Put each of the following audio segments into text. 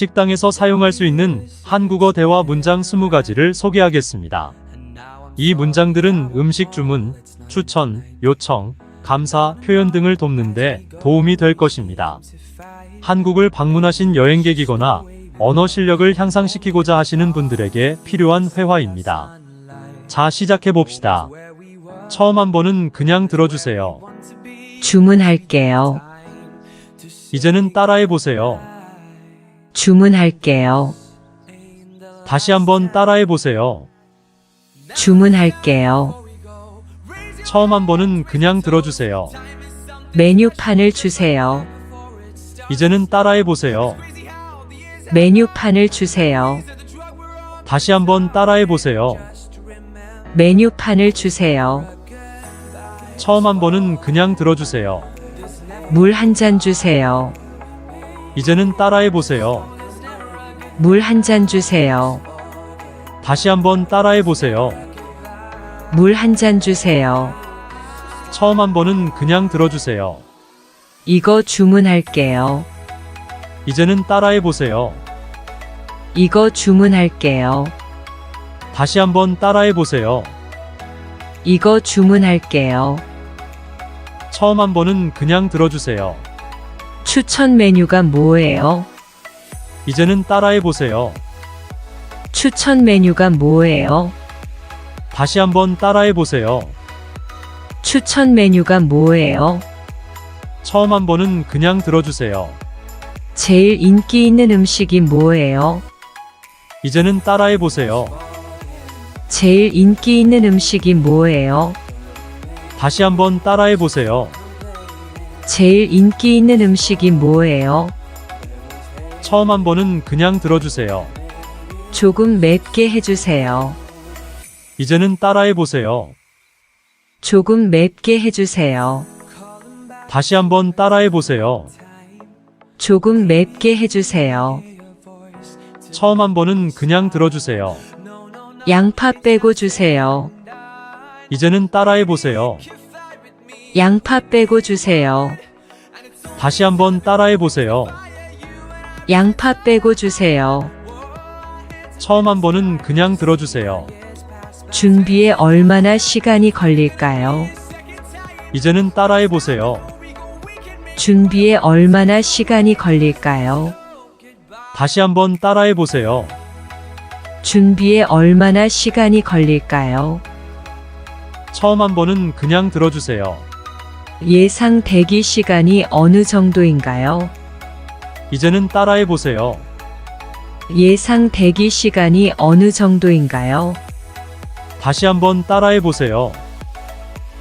식당에서 사용할 수 있는 한국어 대화 문장 20가지를 소개하겠습니다. 이 문장들은 음식 주문, 추천, 요청, 감사, 표현 등을 돕는데 도움이 될 것입니다. 한국을 방문하신 여행객이거나 언어 실력을 향상시키고자 하시는 분들에게 필요한 회화입니다. 자, 시작해 봅시다. 처음 한 번은 그냥 들어주세요. 주문할게요. 이제는 따라해 보세요. 주문할게요. 다시 한번 따라해 보세요. 주문할게요. 처음 한 번은 그냥 들어주세요. 메뉴판을 주세요. 이제는 따라해 보세요. 메뉴판을 주세요. 다시 한번 따라해 보세요. 메뉴판을 주세요. 처음 한 번은 그냥 들어주세요. 물 한 잔 주세요. 이제는 따라해 보세요. 물 한 잔 주세요. 다시 한번 따라해 보세요. 물 한 잔 주세요. 처음 한 번은 그냥 들어주세요. 이거 주문할게요. 이제는 따라해 보세요. 이거 주문할게요. 다시 한번 따라해 보세요. 이거 주문할게요. 처음 한 번은 그냥 들어주세요. 추천 메뉴가 뭐예요? 이제는 따라해 보세요. 추천 메뉴가 뭐예요? 다시 한번 따라해 보세요. 추천 메뉴가 뭐예요? 처음 한 번은 그냥 들어주세요. 제일 인기 있는 음식이 뭐예요? 이제는 따라해 보세요. 제일 인기 있는 음식이 뭐예요? 다시 한번 따라해 보세요. 제일 인기 있는 음식이 뭐예요? 처음 한 번은 그냥 들어주세요. 조금 맵게 해주세요. 이제는 따라해 보세요. 조금 맵게 해주세요. 다시 한번 따라해 보세요. 조금 맵게 해주세요. 처음 한 번은 그냥 들어주세요. 양파 빼고 주세요. 이제는 따라해 보세요. 양파 빼고 주세요. 다시 한번 따라해 보세요. 양파 빼고 주세요. 처음 한 번은 그냥 들어주세요. 준비에 얼마나 시간이 걸릴까요? 이제는 따라해 보세요. 준비에 얼마나 시간이 걸릴까요? 다시 한번 따라해 보세요. 준비에 얼마나 시간이 걸릴까요? 처음 한 번은 그냥 들어주세요. 예상 대기 시간이 어느 정도인가요? 이제는 따라해 보세요. 예상 대기 시간이 어느 정도인가요? 다시 한번 따라해 보세요.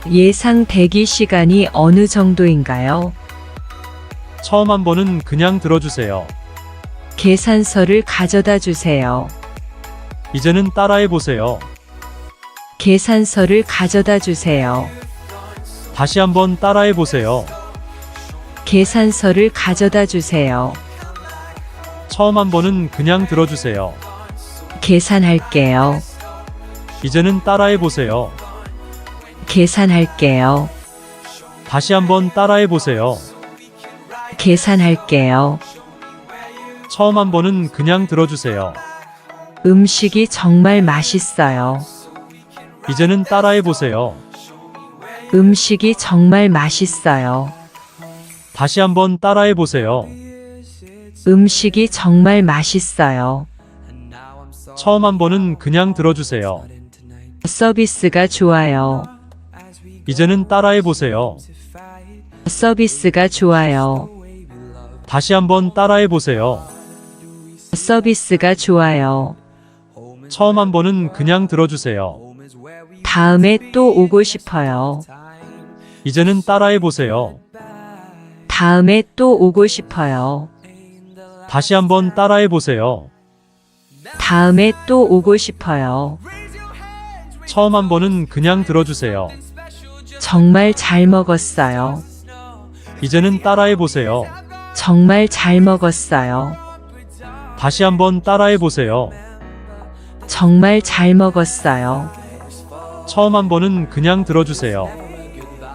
예상 대기 시간이 어느 정도인가요? 처음 한 번은 그냥 들어주세요. 계산서를 가져다 주세요. 이제는 따라해 보세요. 계산서를 가져다 주세요. 다시 한번 따라해 보세요. 계산서를 가져다 주세요. 처음 한 번은 그냥 들어주세요. 계산할게요. 이제는 따라해 보세요. 계산할게요. 다시 한번 따라해 보세요. 계산할게요. 처음 한 번은 그냥 들어주세요. 음식이 정말 맛있어요. 이제는 따라해 보세요. 음식이 정말 맛있어요. 다시 한번 따라해 보세요. 음식이 정말 맛있어요. 처음 한 번은 그냥 들어주세요. 서비스가 좋아요. 이제는 따라해 보세요. 서비스가 좋아요. 다시 한번 따라해 보세요. 서비스가 좋아요. 처음 한 번은 그냥 들어주세요. 다음에 또 오고 싶어요. 이제는 따라해 보세요. 다음에 또 오고 싶어요. 다시 한번 따라해 보세요. 다음에 또 오고 싶어요. 처음 한 번은 그냥 들어주세요. 정말 잘 먹었어요. 이제는 따라해 보세요. 정말 잘 먹었어요. 다시 한번 따라해 보세요. 정말 잘 먹었어요. 처음 한 번은 그냥 들어주세요.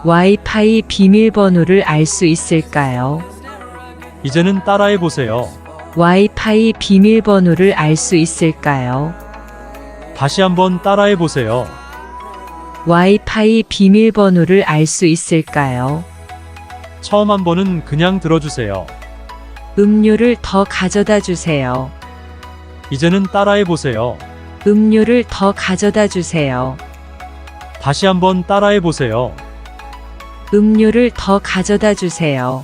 와이파이 비밀번호를 알 수 있을까요? 이제는 따라해 보세요. 와이파이 비밀번호를 알 수 있을까요? 다시 한번 따라해 보세요. 와이파이 비밀번호를 알 수 있을까요? 처음 한 번은 그냥 들어주세요. 음료를 더 가져다 주세요. 이제는 따라해 보세요. 음료를 더 가져다 주세요. 다시 한번 따라해 보세요. 음료를 더 가져다 주세요.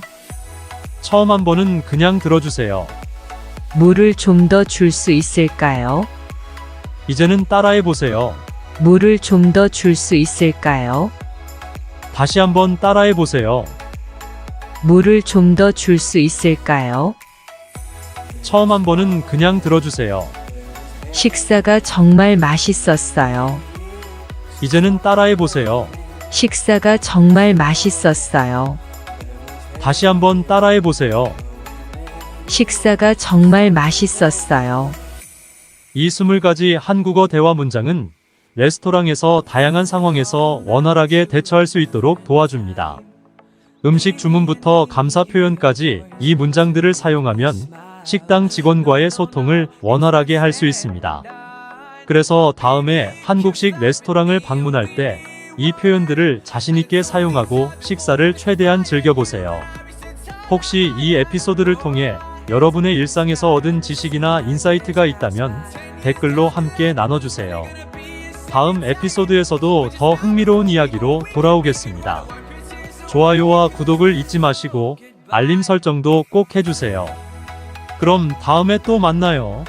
처음 한 번은 그냥 들어주세요. 물을 좀 더 줄 수 있을까요? 이제는 따라해 보세요. 물을 좀 더 줄 수 있을까요? 다시 한번 따라해 보세요. 물을 좀 더 줄 수 있을까요? 처음 한 번은 그냥 들어주세요. 식사가 정말 맛있었어요. 이제는 따라해 보세요. 식사가 정말 맛있었어요. 다시 한번 따라해 보세요. 식사가 정말 맛있었어요. 이 20가지 한국어 대화 문장은 레스토랑에서 다양한 상황에서 원활하게 대처할 수 있도록 도와줍니다. 음식 주문부터 감사 표현까지 이 문장들을 사용하면 식당 직원과의 소통을 원활하게 할 수 있습니다. 그래서 다음에 한국식 레스토랑을 방문할 때 이 표현들을 자신있게 사용하고 식사를 최대한 즐겨보세요. 혹시 이 에피소드를 통해 여러분의 일상에서 얻은 지식이나 인사이트가 있다면 댓글로 함께 나눠주세요. 다음 에피소드에서도 더 흥미로운 이야기로 돌아오겠습니다. 좋아요와 구독을 잊지 마시고 알림 설정도 꼭 해주세요. 그럼 다음에 또 만나요.